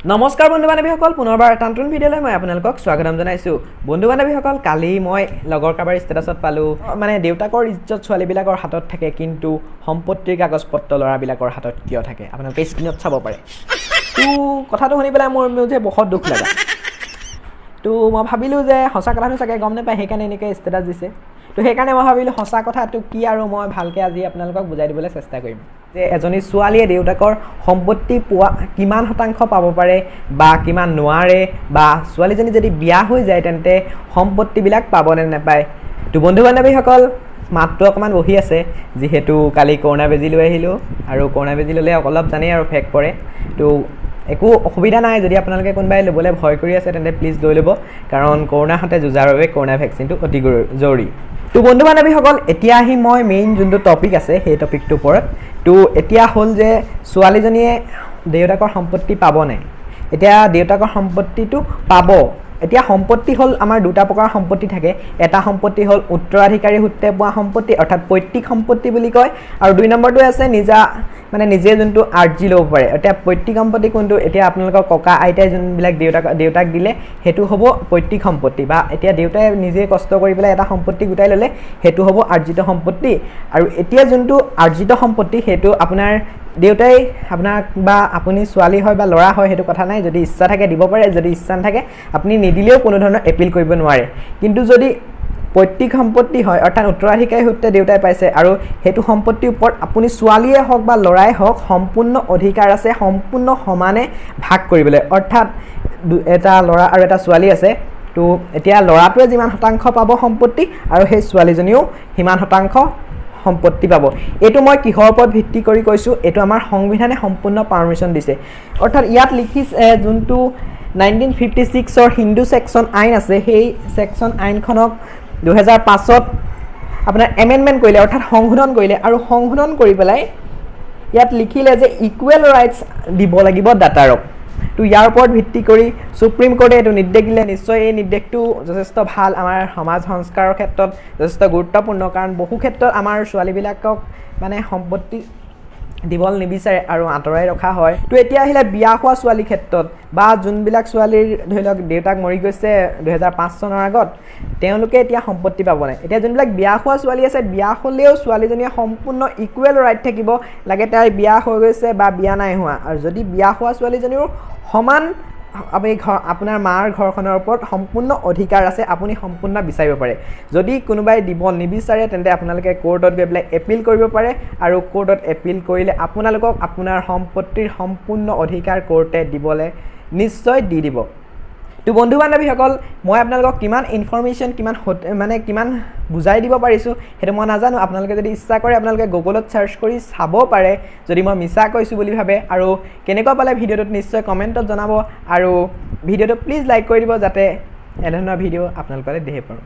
নমস্কাৰ বন্ধু বান্ধৱীসকল পুনৰবাৰ এটা নতুন ভিডিঅ'লৈ মই আপোনালোকক স্বাগতম জনাইছোঁ বন্ধু বান্ধৱীসকল কালি মই লগৰ কাৰোবাৰ ষ্টেটাছত পালোঁ মানে দেউতাকৰ ইজ্জত ছোৱালীবিলাকৰ হাতত থাকে কিন্তু সম্পত্তিৰ কাগজ পত্ৰ ল'ৰাবিলাকৰ হাতত কিয় থাকে আপোনালোকে স্ক্ৰীনত চাব পাৰে তো কথাটো শুনি পেলাই মোৰ যে বহুত দুখ লগা তো মই ভাবিলোঁ যে সঁচা কথাটো চাগে গম নাপায় সেইকাৰণে এনেকৈ ষ্টেটাছ দিছে তো সেইকাৰণে মই ভাবিলোঁ সঁচা কথাটো কি আৰু মই ভালকৈ আজি আপোনালোকক বুজাই দিবলৈ চেষ্টা কৰিম যে এজনী ছোৱালীয়ে দেউতাকৰ সম্পত্তি পোৱা কিমান শতাংশ পাব পাৰে বা কিমান নোৱাৰে বা ছোৱালীজনী যদি বিয়া হৈ যায় তেন্তে সম্পত্তিবিলাক পাবনে নাপায় তো বন্ধু বান্ধৱীসকল মাতটো অকণমান বহি আছে যিহেতু কালি কৰোণা বেজি লৈ আহিলোঁ আৰু কৰোণা বেজি ল'লে অলপ জানেই আৰু ফেক পৰে তো একো অসুবিধা নাই যদি আপোনালোকে কোনোবাই ল'বলৈ ভয় কৰি আছে তেন্তে প্লিজ লৈ ল'ব কাৰণ কৰোণাৰ সৈতে যুঁজাৰ বাবে কৰোণা ভেকচিনটো অতি জৰুৰী তো বন্ধু বান্ধৱীসকল এতিয়া আহি মই মেইন যোনটো টপিক আছে সেই টপিকটোৰ ওপৰত তো এতিয়া হ'ল যে ছোৱালীজনীয়ে দেউতাকৰ সম্পত্তি পাবনে এতিয়া দেউতাকৰ সম্পত্তিটো পাব এতিয়া সম্পত্তি হ'ল আমাৰ দুটা প্ৰকাৰৰ সম্পত্তি থাকে এটা সম্পত্তি হ'ল উত্তৰাধিকাৰী সূত্ৰে পোৱা সম্পত্তি অৰ্থাৎ পৈতৃক সম্পত্তি বুলি কয় আৰু দুই নম্বৰটো আছে নিজে যোনটো আৰ্জি ল'ব পাৰে এতিয়া পৈতৃক সম্পত্তি কোনটো এতিয়া আপোনালোকৰ ককা আইতাই যোনবিলাক দেউতাক দিলে সেইটো হ'ব পৈতৃক সম্পত্তি বা এতিয়া দেউতাই নিজে কষ্ট কৰি পেলাই এটা সম্পত্তি গোটাই ল'লে সেইটো হ'ব আৰ্জিত সম্পত্তি আৰু এতিয়া যোনটো আৰ্জিত সম্পত্তি সেইটো আপোনাৰ দেউতাই আপোনাক বা আপুনি ছোৱালী হয় বা ল'ৰা হয় সেইটো কথা নাই যদি ইচ্ছা থাকে দিব পাৰে যদি ইচ্ছা নাথাকে আপুনি নিদিলেও কোনো ধৰণৰ এপিল কৰিব নোৱাৰে কিন্তু যদি পৈতৃক সম্পত্তি হয় অৰ্থাৎ উত্তৰাধিকাৰী সূত্ৰে দেউতাই পাইছে আৰু সেইটো সম্পত্তিৰ ওপৰত আপুনি ছোৱালীয়ে হওক বা ল'ৰাই হওক সম্পূৰ্ণ অধিকাৰ আছে সম্পূৰ্ণ সমানে ভাগ কৰিবলৈ অৰ্থাৎ এটা ল'ৰা আৰু এটা ছোৱালী আছে তো এতিয়া ল'ৰাটোৱে যিমান শতাংশ পাব সম্পত্তি আৰু সেই ছোৱালীজনীও সিমান শতাংশ সম্পত্তি পাব এইটো মই কিহৰ ওপৰত ভিত্তি কৰি কৈছোঁ এইটো আমাৰ সংবিধানে সম্পূৰ্ণ পাৰমিশ্যন দিছে অৰ্থাৎ ইয়াত লিখিছে যোনটো 1956ৰ হিন্দু ছেকশ্যন আইন আছে সেই ছেকশ্যন আইনখনক 2005ত আপোনাৰ এমেণ্ডমেণ্ট কৰিলে অৰ্থাৎ সংশোধন কৰিলে আৰু সংশোধন কৰি পেলাই ইয়াত লিখিলে যে ইকুৱেল ৰাইটছ দিব লাগিব দাতাৰক তো ইয়াৰ ওপৰত ভিত্তি কৰি সুপ্ৰিম কোৰ্টে এইটো নিৰ্দেশ দিলে নিশ্চয় এই নিৰ্দেশটো যথেষ্ট ভাল আমাৰ সমাজ সংস্কাৰৰ ক্ষেত্ৰত যথেষ্ট গুৰুত্বপূৰ্ণ কাৰণ বহু ক্ষেত্ৰত আমাৰ ছোৱালীবিলাকক মানে সম্পত্তি দিবলৈ নিবিচাৰে আৰু আঁতৰাই ৰখা হয় তো এতিয়া আহিলে বিয়া হোৱা ছোৱালীৰ ক্ষেত্ৰত বা যোনবিলাক ছোৱালীৰ ধৰি লওক দেউতাক মৰি গৈছে 2005 চনৰ আগত তেওঁলোকে এতিয়া সম্পত্তি পাব নাই এতিয়া যোনবিলাক বিয়া হোৱা ছোৱালী আছে বিয়া হ'লেও ছোৱালীজনীয়ে সম্পূৰ্ণ ইকুৱেল ৰাইট থাকিব লাগে তাই বিয়া হৈ গৈছে বা বিয়া নাই হোৱা আৰু যদি বিয়া হোৱা ছোৱালীজনীও সমান আপোনাৰ মাৰ ঘৰখনৰ ওপৰত সম্পূৰ্ণ অধিকাৰ আছে আপুনি সম্পূৰ্ণ বিচাৰিব পাৰে যদি কোনোবাই দিব নিবিচাৰে তেন্তে আপোনালোকে কোৰ্টত গৈ পেলাই এপিল কৰিব পাৰে আৰু কোৰ্টত এপিল কৰিলে আপোনালোকক আপোনাৰ সম্পত্তিৰ সম্পূৰ্ণ অধিকাৰ কোৰ্টে দিবলৈ নিশ্চয় দি দিব তো বন্ধু বান্ধৱীসকল মই আপোনালোকক কিমান ইনফৰমেশ্যন কিমান বুজাই দিব পাৰিছোঁ সেইটো মই নাজানো আপোনালোকে যদি ইচ্ছা কৰে আপোনালোকে গুগলত চাৰ্চ কৰি চাব পাৰে যদি মই মিছা কৈছোঁ বুলি ভাবে আৰু কেনেকুৱা পালে ভিডিঅ'টোত নিশ্চয় কমেণ্টত জনাব আৰু ভিডিঅ'টো প্লিজ লাইক কৰি দিব যাতে এনেধৰণৰ ভিডিঅ' আপোনালোকলৈ দেখিব পাৰোঁ